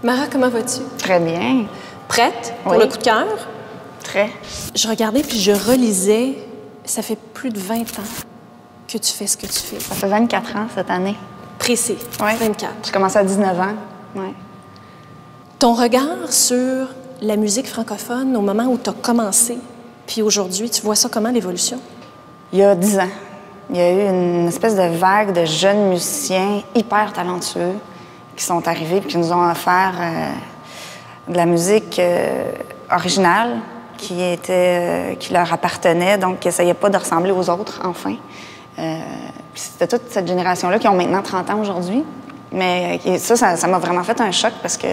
Mara, comment vas-tu? Très bien. Prête pour Oui. le coup de cœur? Très. Je regardais puis je relisais. Ça fait plus de 20 ans que tu fais ce que tu fais. Ça fait 24 ans cette année. Précis, Oui. 24. J'ai commencé à 19 ans. Oui. Ton regard sur la musique francophone au moment où tu as commencé, puis aujourd'hui, tu vois ça comment, l'évolution? Il y a 10 ans, il y a eu une espèce de vague de jeunes musiciens hyper talentueux qui sont arrivés et qui nous ont offert de la musique originale qui leur appartenait, donc qui n'essayait pas de ressembler aux autres, enfin. Puis c'était toute cette génération-là qui ont maintenant 30 ans aujourd'hui. Mais ça m'a vraiment fait un choc parce que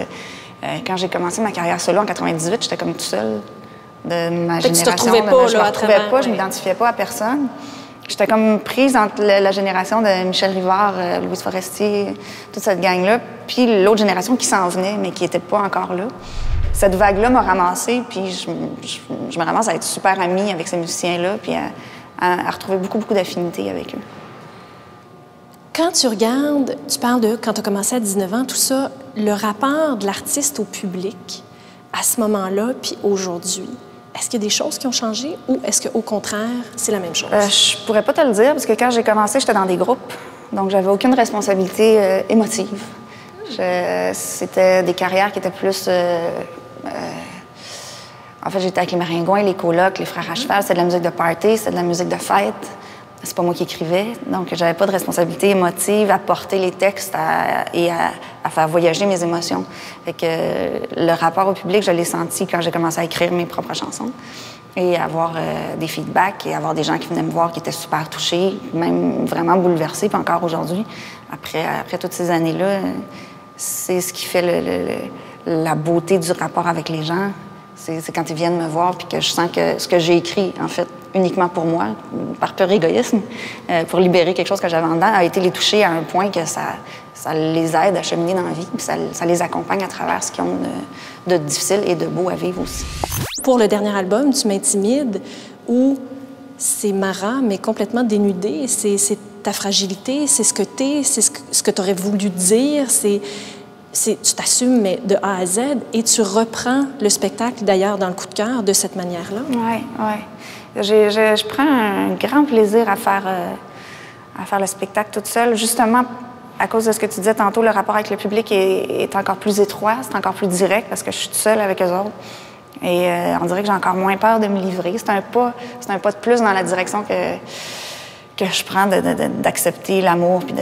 quand j'ai commencé ma carrière solo en 98, j'étais comme toute seule de ma génération. Tu te retrouvais pas, je là, me à retrouvais travers, pas, ouais. je m'identifiais pas à personne. J'étais comme prise entre la génération de Michel Rivard, Louise Forestier, toute cette gang-là, puis l'autre génération qui s'en venait, mais qui n'était pas encore là. Cette vague-là m'a ramassée, puis je me ramasse à être super amie avec ces musiciens-là, puis à retrouver beaucoup d'affinités avec eux. Quand tu regardes, tu parles de quand tu as commencé à 19 ans, tout ça, le rapport de l'artiste au public à ce moment-là puis aujourd'hui, est-ce qu'il y a des choses qui ont changé ou est-ce qu'au contraire, c'est la même chose? Je pourrais pas te le dire parce que quand j'ai commencé, j'étais dans des groupes, donc j'avais aucune responsabilité émotive. C'était des carrières qui étaient plus... en fait, j'étais avec les Maringouins, les colocs, les Frères à cheval, c'était de la musique de party, c'était de la musique de fête. C'est pas moi qui écrivais, donc j'avais pas de responsabilité émotive à porter les textes et à faire voyager mes émotions. Fait que le rapport au public, je l'ai senti quand j'ai commencé à écrire mes propres chansons et avoir des feedbacks et avoir des gens qui venaient me voir qui étaient super touchés, même vraiment bouleversés, puis encore aujourd'hui, après toutes ces années-là, c'est ce qui fait la beauté du rapport avec les gens. C'est quand ils viennent me voir puis que je sens que ce que j'ai écrit, en fait, uniquement pour moi, par pur égoïsme, pour libérer quelque chose que j'avais en dedans, a été les toucher à un point que ça les aide à cheminer dans la vie, puis ça les accompagne à travers ce qu'ils ont de difficile et de beau à vivre aussi. Pour le dernier album, Tu m'intimides, où c'est Mara, mais complètement dénudée, c'est ta fragilité, c'est ce que t'es, c'est ce que tu aurais voulu dire, tu t'assumes, mais de A à Z, et tu reprends le spectacle, d'ailleurs, dans le coup de cœur, de cette manière-là. Oui, oui. Je prends un grand plaisir à faire le spectacle toute seule, justement à cause de ce que tu disais tantôt, le rapport avec le public est encore plus étroit, c'est encore plus direct parce que je suis toute seule avec eux autres. Et on dirait que j'ai encore moins peur de me livrer. C'est un pas de plus dans la direction que je prends d'accepter l'amour puis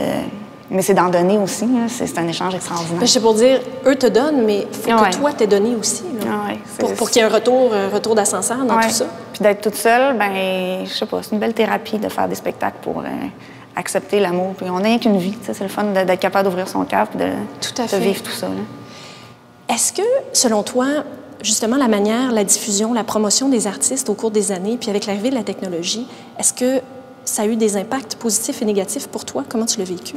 mais c'est d'en donner aussi. C'est un échange extraordinaire. C'est pour dire, eux te donnent, mais il faut que toi t'aies donné aussi. Là, pour qu'il y ait un retour d'ascenseur dans tout ça. Puis d'être toute seule, ben je sais pas, c'est une belle thérapie de faire des spectacles pour accepter l'amour. Puis on n'a qu'une vie. C'est le fun d'être capable d'ouvrir son cœur et de vivre tout ça. Là. Est-ce que, selon toi, justement, la manière, la diffusion, la promotion des artistes au cours des années, puis avec l'arrivée de la technologie, est-ce que ça a eu des impacts positifs et négatifs pour toi? Comment tu l'as vécu?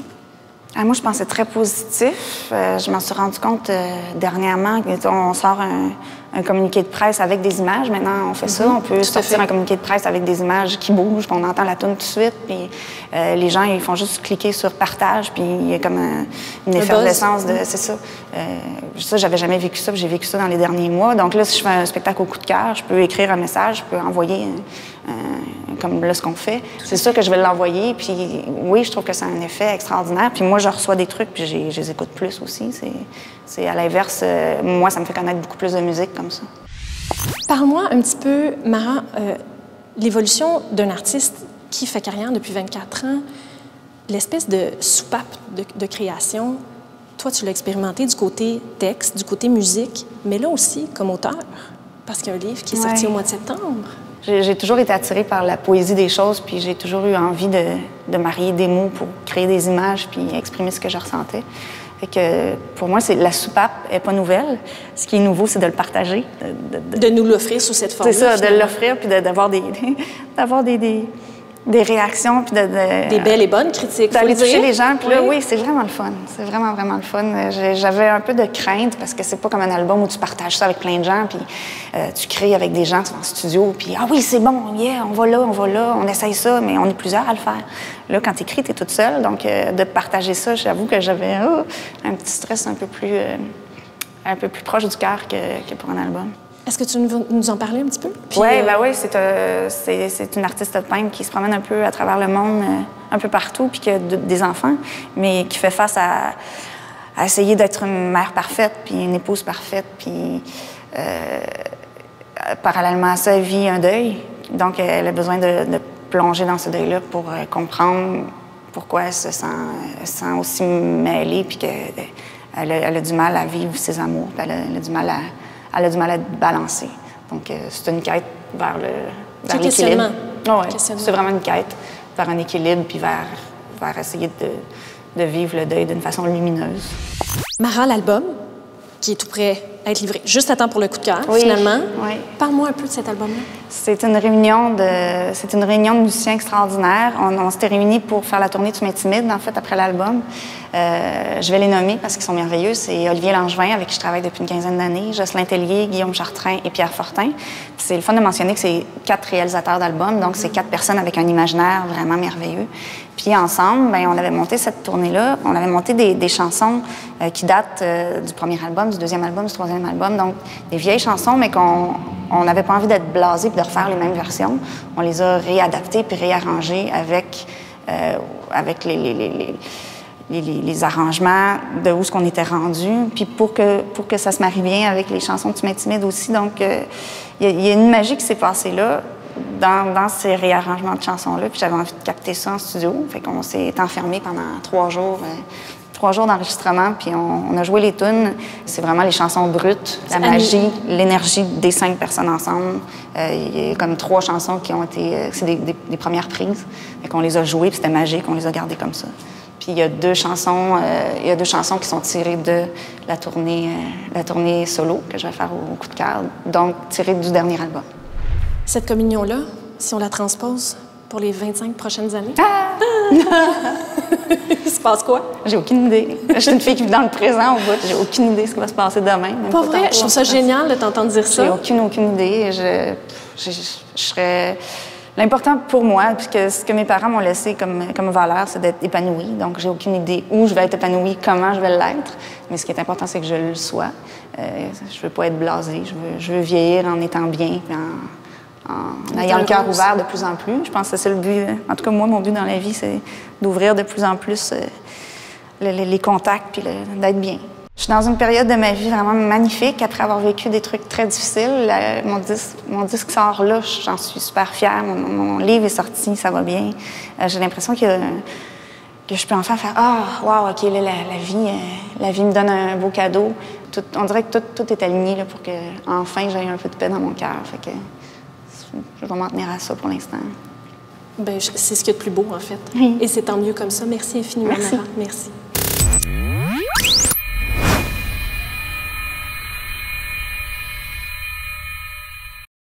Moi, je pensais très positif. Je m'en suis rendu compte dernièrement. On sort un communiqué de presse avec des images. Maintenant, on fait ça. On peut sortir un communiqué de presse avec des images qui bougent, puis on entend la tune tout de suite. Puis les gens, ils font juste cliquer sur partage, puis il y a comme une effervescence de... C'est ça. Ça, j'avais jamais vécu ça, puis j'ai vécu ça dans les derniers mois. Donc là, si je fais un spectacle au coup de cœur, je peux écrire un message, je peux envoyer comme là, ce qu'on fait. C'est sûr que je vais l'envoyer, puis oui, je trouve que ça a un effet extraordinaire. Puis moi, je reçois des trucs, puis je les écoute plus aussi. C'est à l'inverse, moi, ça me fait connaître beaucoup plus de musique comme ça. Parle-moi un petit peu, Mara, l'évolution d'un artiste qui fait carrière depuis 24 ans, l'espèce de soupape de création. Toi, tu l'as expérimenté du côté texte, du côté musique, mais là aussi comme auteur, parce qu'il y a un livre qui est sorti au mois de septembre. J'ai toujours été attirée par la poésie des choses, puis j'ai toujours eu envie de marier des mots pour créer des images puis exprimer ce que je ressentais. Fait que pour moi, la soupape n'est pas nouvelle. Ce qui est nouveau, c'est de le partager. De nous l'offrir sous cette forme-là. C'est ça, de l'offrir puis d'avoir des réactions puis des belles et bonnes critiques. D'aller toucher les gens. Puis là, oui, c'est vraiment le fun. C'est vraiment, vraiment le fun. J'avais un peu de crainte parce que c'est pas comme un album où tu partages ça avec plein de gens puis tu crées avec des gens, tu vas en studio puis « Ah oui, c'est bon, yeah, on va là, on essaye ça, mais on est plusieurs à le faire. » Là, quand tu écris, tu es toute seule. Donc, de partager ça, j'avoue que j'avais un petit stress un peu plus un peu plus proche du cœur que pour un album. Est-ce que tu veux nous en parler un petit peu? Oui, c'est une artiste peintre qui se promène un peu à travers le monde, un peu partout, puis qui a des enfants, mais qui fait face à essayer d'être une mère parfaite, puis une épouse parfaite, puis parallèlement à ça, elle vit un deuil. Donc, elle a besoin de plonger dans ce deuil-là pour comprendre pourquoi elle se sent aussi mêlée, puis qu'elle a du mal à vivre ses amours, puis elle a du mal à balancer. Donc, c'est une quête vers l'équilibre. Oh, ouais. C'est vraiment une quête vers un équilibre, puis vers essayer de vivre le deuil d'une façon lumineuse. Mara, l'album, qui est tout prêt à être livré, juste à temps pour le coup de cœur, oui, finalement. Oui. Parle-moi un peu de cet album-là. C'est une réunion de musiciens extraordinaires. On s'était réunis pour faire la tournée Tu m'es timide, en fait, après l'album. Je vais les nommer parce qu'ils sont merveilleux. C'est Olivier Langevin, avec qui je travaille depuis une quinzaine d'années, Jocelyn Tellier, Guillaume Chartrain et Pierre Fortin. C'est le fun de mentionner que c'est 4 réalisateurs d'albums, donc c'est 4 personnes avec un imaginaire vraiment merveilleux. Puis ensemble, bien, on avait monté cette tournée-là. On avait monté des chansons qui datent du premier album, du deuxième album, du troisième album. Donc, des vieilles chansons, mais qu'on n'avait pas envie d'être blasés et de refaire les mêmes versions. On les a réadaptées puis réarrangées avec les arrangements de où ce qu'on était rendu, puis pour que ça se marie bien avec les chansons de Tu m'es timide aussi. Donc, il y a une magie qui s'est passée là, dans ces réarrangements de chansons-là, puis j'avais envie de capter ça en studio. Fait qu'on s'est enfermés pendant 3 jours. 3 jours d'enregistrement, puis on a joué les tunes. C'est vraiment les chansons brutes, la magie, l'énergie des 5 personnes ensemble. Il y a comme 3 chansons qui ont été... c'est des premières prises. Fait qu'on les a jouées, puis c'était magique, on les a gardées comme ça. Puis il y a 2 chansons qui sont tirées de la tournée solo que je vais faire au coup de cœur, donc tirées du dernier album. Cette communion-là, si on la transpose pour les 25 prochaines années... Ah! Il se passe quoi? J'ai aucune idée. Je suis une fille qui vit dans le présent au bout. J'ai aucune idée de ce qui va se passer demain. Pas vrai? Je trouve ça génial de t'entendre dire ça. J'ai aucune idée. Je serais... L'important pour moi, puisque ce que mes parents m'ont laissé comme valeur, c'est d'être épanouie. Donc, j'ai aucune idée où je vais être épanouie, comment je vais l'être. Mais ce qui est important, c'est que je le sois. Je veux pas être blasée. Je veux vieillir en étant bien, en ayant le cœur ouvert de plus en plus. Je pense que c'est le but. En tout cas, moi, mon but dans la vie, c'est d'ouvrir de plus en plus les contacts puis d'être bien. Je suis dans une période de ma vie vraiment magnifique après avoir vécu des trucs très difficiles. Mon disque sort là, j'en suis super fière. Mon livre est sorti, ça va bien. J'ai l'impression que je peux enfin faire « Ah, wow, OK, là, la vie me donne un beau cadeau. » On dirait que tout est aligné là, pour que enfin j'aie un peu de paix dans mon cœur. Fait que je vais m'en tenir à ça pour l'instant. Bien, c'est ce qu'il y a de plus beau, en fait. Oui. Et c'est tant mieux comme ça. Merci infiniment, Merci. Mara. Merci.